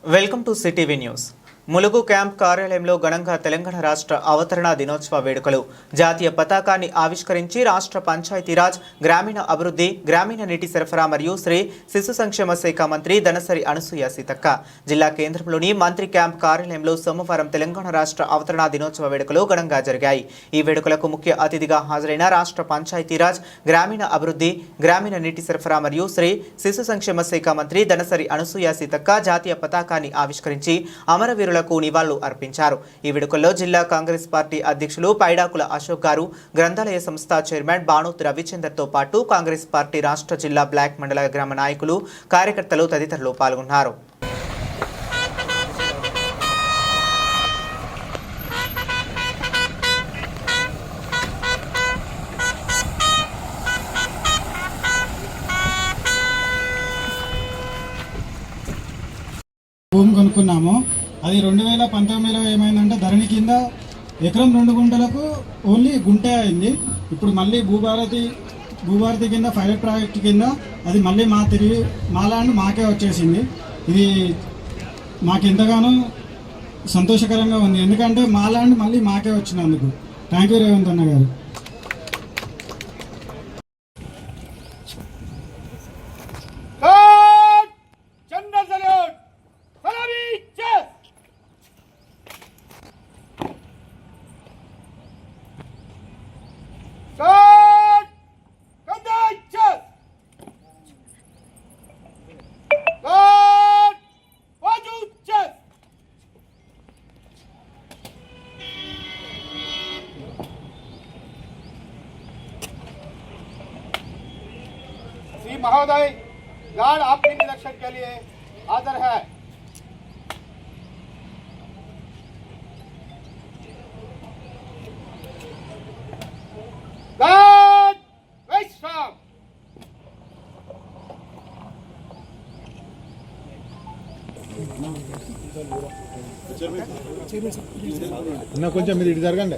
Welcome to CTV news. Mulugu camp కార్యాలయంలో ఘనంగా తెలంగాణ రాష్ట్ర అవతరణ దినోత్సవ వేడుకలు. జాతీయ పతాకాన్ని ఆవిష్కరించి రాష్ట్ర పంచాయతీరాజ్, గ్రామీణ అభివృద్ధి, గ్రామీణ నీటి సరఫరా మరియు స్త్రీ శిశు సంక్షేమ శాఖ మంత్రి ధనసరి అనసూయ సీతక్క జిల్లా కేంద్రంలోని మంత్రి క్యాంప్ కార్యాలయంలో సోమవారం తెలంగాణ రాష్ట్ర అవతరణ దినోత్సవ వేడుకలు ఘనంగా జరిగాయి. ఈ వేడుకలకు ముఖ్య అతిథిగా హాజరైన రాష్ట్ర పంచాయతీరాజ్, గ్రామీణ అభివృద్ధి, గ్రామీణ నీటి సరఫరా మరియు స్త్రీ శిశు సంక్షేమ శాఖ మంత్రి ధనసరి అనసూయ సీతక్క జాతీయ పతాకాన్ని ఆవిష్కరించి అమరవీరుల నివాళులు అర్పించారు. ఈ వేడుకల్లో జిల్లా కాంగ్రెస్ పార్టీ అధ్యక్షులు పైడాకుల అశోక్ గారు, గ్రంథాలయ సంస్థ చైర్మన్ బాణోత్ రవిచందర్ తో పాటు కాంగ్రెస్ పార్టీ రాష్ట్ర జిల్లా బ్లాక్ మండల గ్రామ నాయకులు, కార్యకర్తలు తదితరులు పాల్గొన్నారు. భూమి కొనుక్కున్నాము. అది 2019లో ఏమైందంటే ధరణి కింద ఎకరం 2 గుంటలకు ఓన్లీ గుంటే అయింది. ఇప్పుడు మళ్ళీ భూభారతి కింద పైలట్ ప్రాజెక్ట్ కింద అది మళ్ళీ మా ల్యాండ్ మాకే వచ్చేసింది. ఇది మాకు ఎంతగానో సంతోషకరంగా ఉంది, ఎందుకంటే మా ల్యాండ్ మళ్ళీ మాకే వచ్చినందుకు. థ్యాంక్ యూ రేవంత్ అన్న గారు. महोदय, गार्ड आपके निरीक्षण के लिए हाजिर है। गार्ड विश्राम। కొంచెం మీరు ఇటు జరగండి.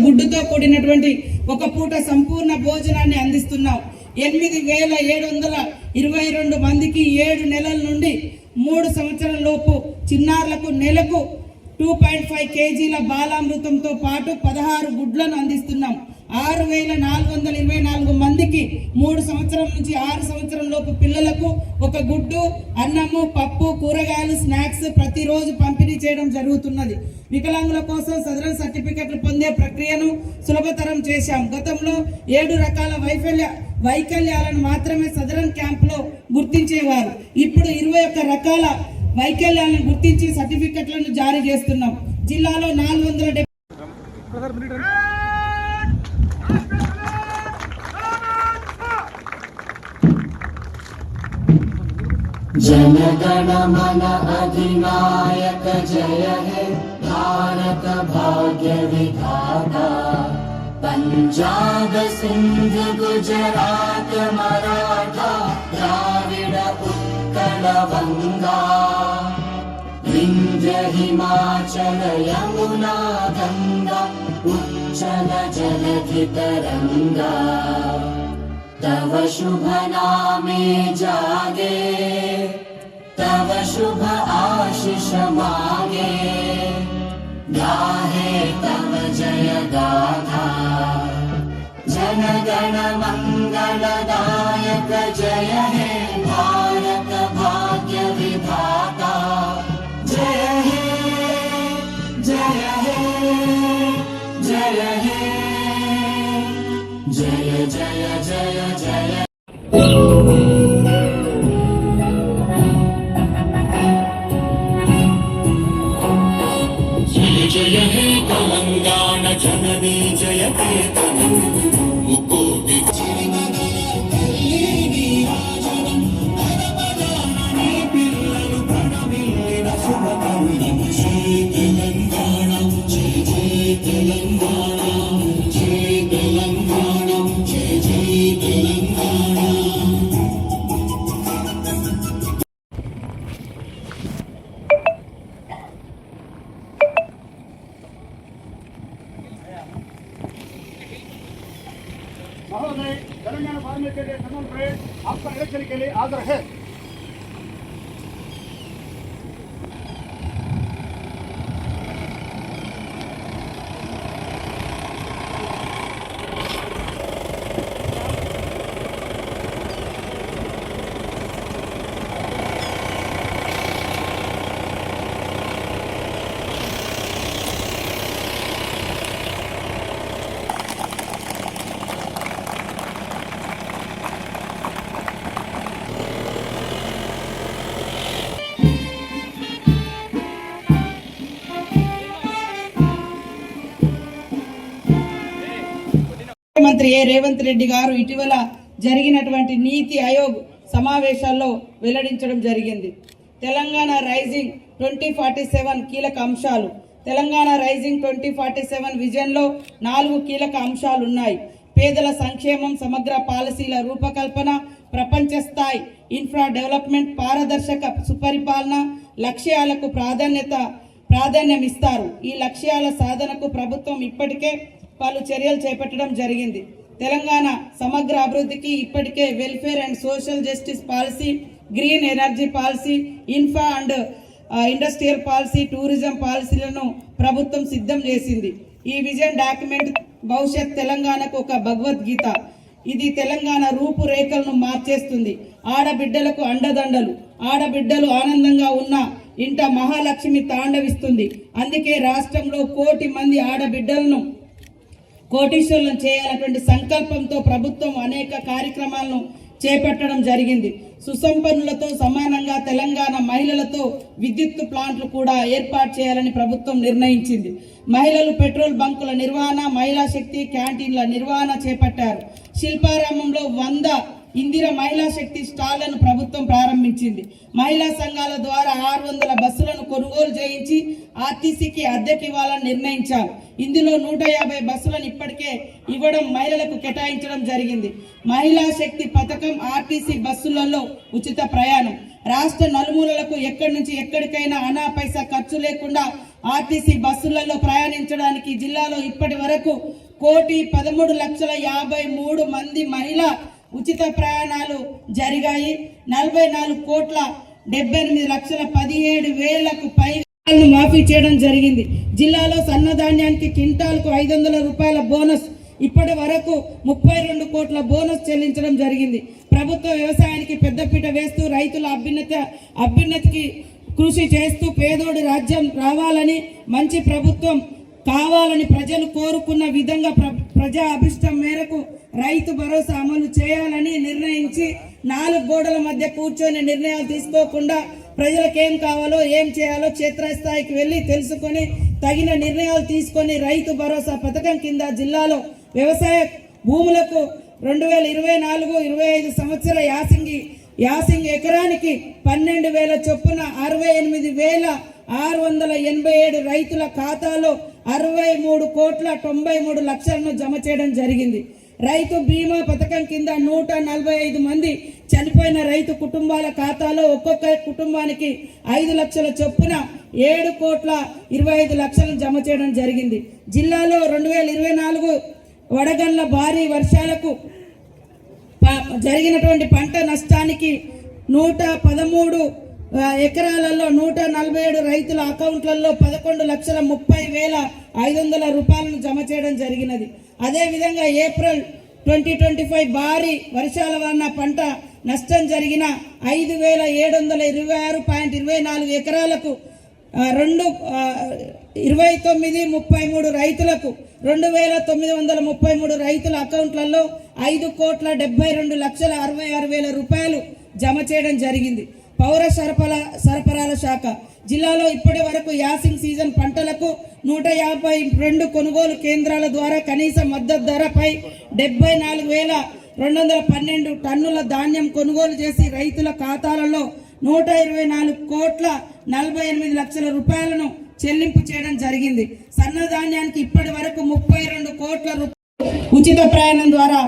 గుడ్డుతో కూడినటువంటి ఒక పూట సంపూర్ణ భోజనాన్ని అందిస్తున్నాం. 8722 మందికి 7 నెలల నుండి 3 సంవత్సరాల లోపు చిన్నారులకు నెలకు 2.5 కేజీల బాలామృతంతో పాటు 16 గుడ్లను అందిస్తున్నాం. 6424 మందికి 3 సంవత్సరం నుంచి 6 సంవత్సరం లోపు పిల్లలకు ఒక గుడ్డు, అన్నము, పప్పు, కూరగాయలు, స్నాక్స్ ప్రతిరోజు పంపిణీ చేయడం జరుగుతున్నది. వికలాంగుల కోసం సదరన్ సర్టిఫికెట్లు పొందే ప్రక్రియను సులభతరం చేశాం. గతంలో 7 రకాల వైకల్యాలను మాత్రమే సదరన్ క్యాంపులో గుర్తించేవారు. ఇప్పుడు 21 రకాల వైకల్యాలను గుర్తించి సర్టిఫికెట్లను జారీ చేస్తున్నాం. జిల్లాలో 470 जनगण मन अधिनायक जय हे भारत भाग्य विधाता। पंजाब सिंध गुजरात मराठा द्राविड़ उत्कल बंगा विंध्य हिमाचल यमुना गंगा उच्चल जलधि तरंगा। तव शुभ नामे जागे तव शुभ आशीष मागे गाहे तव जय गाथा जनगण मंगलदायक जय हे भारत भाग्य विधाता जय हे जय हे जय हे जय जय जय जय जय हे तेलंगाण जननी जय केतनं मुकोटि पिल्लలు ప్రణమిల్లిన శుభతరుణం జై తెలంగాణ జై జై తెలంగాణ జై తెలంగాణ జై జై తెలంగాణ महोदय, तेलंगाना फार्मर के लिए समन परेड आपका इलेक्शन के लिए आदर है। ముఖ్యమంత్రి రేవంత్ రెడ్డి గారు ఇటీవల జరిగినటువంటి నీతి ఆయోగ్ సమావేశాల్లో వెల్లడించడం జరిగింది. తెలంగాణ రైజింగ్ 2047 కీలక అంశాలు. తెలంగాణ రైజింగ్ 2047 విజన్లో 4 కీలక అంశాలు ఉన్నాయి. పేదల సంక్షేమం, సమగ్ర పాలసీల రూపకల్పన, ప్రపంచ స్థాయి ఇన్ఫ్రా డెవలప్మెంట్, పారదర్శక సుపరిపాలన లక్ష్యాలకు ప్రాధాన్యం ఇస్తారు. ఈ లక్ష్యాల సాధనకు ప్రభుత్వం ఇప్పటికే పలు చర్యలు చేపట్టడం జరిగింది. తెలంగాణ సమగ్ర అభివృద్ధికి ఇప్పటికే welfare and social justice policy, green energy policy, infra and industrial policy, tourism పాలసీలను ప్రభుత్వం సిద్ధం చేసింది. ఈ విజన్ డాక్యుమెంట్ భవిష్యత్ తెలంగాణకు ఒక భగవద్గీత. ఇది తెలంగాణ రూపురేఖలను మార్చేస్తుంది. ఆడబిడ్డలకు అండదండలు, ఆడబిడ్డలు ఆనందంగా ఉన్న ఇంట మహాలక్ష్మి తాండవిస్తుంది. అందుకే రాష్ట్రంలో 1 కోటి మంది ఆడబిడ్డలను కోటీశ్వరులను చేయాలన్నటువంటి సంకల్పంతో ప్రభుత్వం అనేక కార్యక్రమాలను చేపట్టడం జరిగింది. సుసంపన్నులతో సమానంగా తెలంగాణ మహిళలతో విద్యుత్ ప్లాంట్లు కూడా ఏర్పాటు చేయాలని ప్రభుత్వం నిర్ణయించింది. మహిళలు పెట్రోల్ బంకుల నిర్వహణ, మహిళా శక్తి క్యాంటీన్ల నిర్వహణ చేపట్టారు. శిల్పారామంలో 100 ఇందిర మహిళా శక్తి స్టాళ్లను ప్రభుత్వం ప్రారంభించింది. మహిళా సంఘాల ద్వారా 600 బస్సులను కొనుగోలు చేయించి ఆర్టీసీకి అద్దెకి ఇవ్వాలని నిర్ణయించారు. ఇందులో 150 బస్సులను ఇప్పటికే ఇవ్వడం, మహిళలకు కేటాయించడం జరిగింది. మహిళా శక్తి పథకం, ఆర్టీసీ బస్సులలో ఉచిత ప్రయాణం. రాష్ట్ర నలుమూలలకు ఎక్కడి నుంచి ఎక్కడికైనా అనా పైసా ఖర్చు లేకుండా ఆర్టీసీ బస్సులలో ప్రయాణించడానికి జిల్లాలో ఇప్పటి వరకు 1,13,53,000 మంది మహిళా ఉచిత ప్రయాణాలు జరిగాయి. 44,78,17,000 పైగా మాఫీ చేయడం జరిగింది. జిల్లాలో సన్నధాన్యానికి క్వింటాల్కు 500 రూపాయల బోనస్, ఇప్పటి వరకు 32 కోట్ల బోనస్ చెల్లించడం జరిగింది. ప్రభుత్వ వ్యవసాయానికి పెద్దపీట వేస్తూ రైతుల అభ్యున్నతికి కృషి చేస్తూ పేదోడి రాజ్యం రావాలని, మంచి ప్రభుత్వం కావాలని ప్రజలు కోరుకున్న విధంగా ప్రజా అభిష్టం మేరకు రైతు భరోసా అమలు చేయాలని నిర్ణయించి 4 గోడల మధ్య కూర్చొని నిర్ణయాలు తీసుకోకుండా ప్రజలకు ఏం కావాలో ఏం చేయాలో క్షేత్రస్థాయికి వెళ్ళి తెలుసుకొని తగిన నిర్ణయాలు తీసుకొని రైతు భరోసా పథకం కింద జిల్లాలో వ్యవసాయ భూములకు 2024-25 సంవత్సర యాసింగి ఎకరానికి 12,000 చొప్పున 68,687 రైతుల ఖాతాలో 63,93,00,000 జమ చేయడం జరిగింది. రైతు బీమా పథకం కింద 145 మంది చనిపోయిన రైతు కుటుంబాల ఖాతాలో ఒక్కొక్క కుటుంబానికి 5 లక్షల చొప్పున 7,25,00,000 జమ చేయడం జరిగింది. జిల్లాలో 2024 వడగళ్ల భారీ వర్షాలకు జరిగినటువంటి పంట నష్టానికి 113 ఎకరాలలో 147 రైతుల అకౌంట్లలో 11,30,500 రూపాయలను జమ చేయడం జరిగినది. అదేవిధంగా ఏప్రిల్ 2025 భారీ వర్షాల వలన పంట నష్టం జరిగిన 5,726.24 ఎకరాలకు 29,33 రైతులకు 2,933 రైతుల అకౌంట్లలో 5,72,66,000 రూపాయలు జమ చేయడం జరిగింది. పౌర సరఫరాల శాఖ జిల్లాలో ఇప్పటి వరకు యాసింగ్ సీజన్ పంటలకు 152 కొనుగోలు కేంద్రాల ద్వారా కనీస మద్దతు ధరపై 74,212 టన్నుల ధాన్యం కొనుగోలు చేసి రైతుల ఖాతాలలో 124,48,00,000 రూపాయలను చెల్లింపు చేయడం జరిగింది. సన్నధాన్యానికి ఇప్పటి వరకు 32 కోట్ల రూపాయలు ఉచిత ప్రయాణం ద్వారా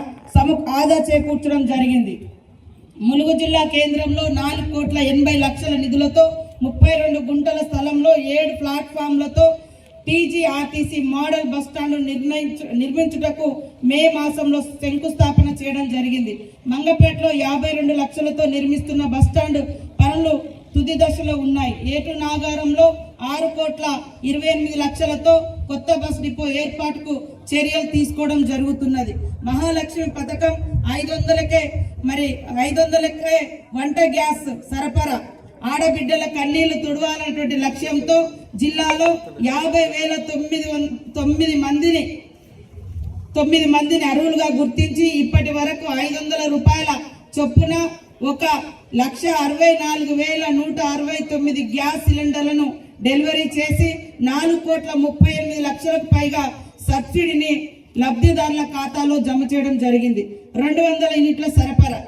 ఆదా చేకూర్చడం జరిగింది. ములుగు జిల్లా కేంద్రంలో 4,80,00,000 నిధులతో 32 గుంటల స్థలంలో 7 ప్లాట్ఫామ్లతో టీజీఆర్టీసీ మోడల్ బస్టాండ్ నిర్మించుటకు మే మాసంలో శంకుస్థాపన చేయడం జరిగింది. మంగపేటలో 52 లక్షలతో నిర్మిస్తున్న బస్టాండ్ పనులు తుది దశలో ఉన్నాయి. ఏటు నాగారంలో 6,28,00,000తో కొత్త బస్ డిపో ఏర్పాటుకు చర్యలు తీసుకోవడం జరుగుతున్నది. మహాలక్ష్మి పథకం 500కే వంట గ్యాస్ సరఫరా ఆడబిడ్డల కన్నీళ్లు తుడవాలన్నటువంటి లక్ష్యంతో జిల్లాలో 50,009 మందిని అర్హులుగా గుర్తించి ఇప్పటి వరకు 500 రూపాయల చొప్పున 1,64,169 గ్యాస్ సిలిండర్లను డెలివరీ చేసి 4,38,00,000కు పైగా సబ్సిడీని లబ్ధిదారుల ఖాతాలో జమ చేయడం జరిగింది. 200 యూనిట్ల సరఫరా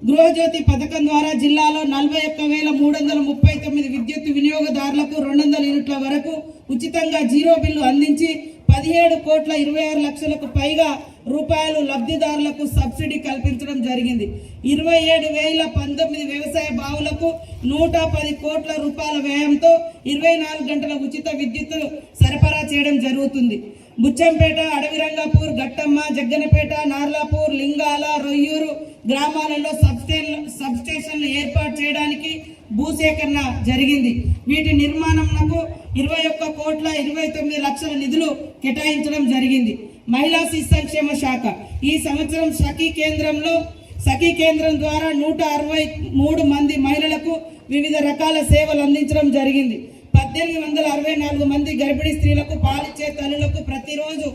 గృహజ్యోతి పథకం ద్వారా జిల్లాలో 41,339 విద్యుత్ వినియోగదారులకు 200 యూనిట్ల వరకు ఉచితంగా జీరో బిల్లు అందించి 17,26,00,000కు పైగా రూపాయలు లబ్ధిదారులకు సబ్సిడీ కల్పించడం జరిగింది. 27,019 వ్యవసాయ బావులకు 110 కోట్ల రూపాయల వ్యయంతో 24 గంటల ఉచిత విద్యుత్ సరఫరా చేయడం జరుగుతుంది. బుచ్చంపేట, అడవిరంగాపూర్, గట్టమ్మ, జగ్గనపేట, నార్లాపూర్, లింగాల, రొయ్యూరు గ్రామాలలో సబ్స్టేషన్లు ఏర్పాటు చేయడానికి భూసేకరణ జరిగింది. వీటి నిర్మాణంకు 21,29,00,000 నిధులు కేటాయించడం జరిగింది. మహిళా శిశు సంక్షేమ శాఖ ఈ సంవత్సరం సఖీ కేంద్రం ద్వారా 163 మంది మహిళలకు వివిధ రకాల సేవలు అందించడం జరిగింది. 1,864 మంది గర్భిణీ స్త్రీలకు పాలిచ్చే తల్లులకు ప్రతిరోజు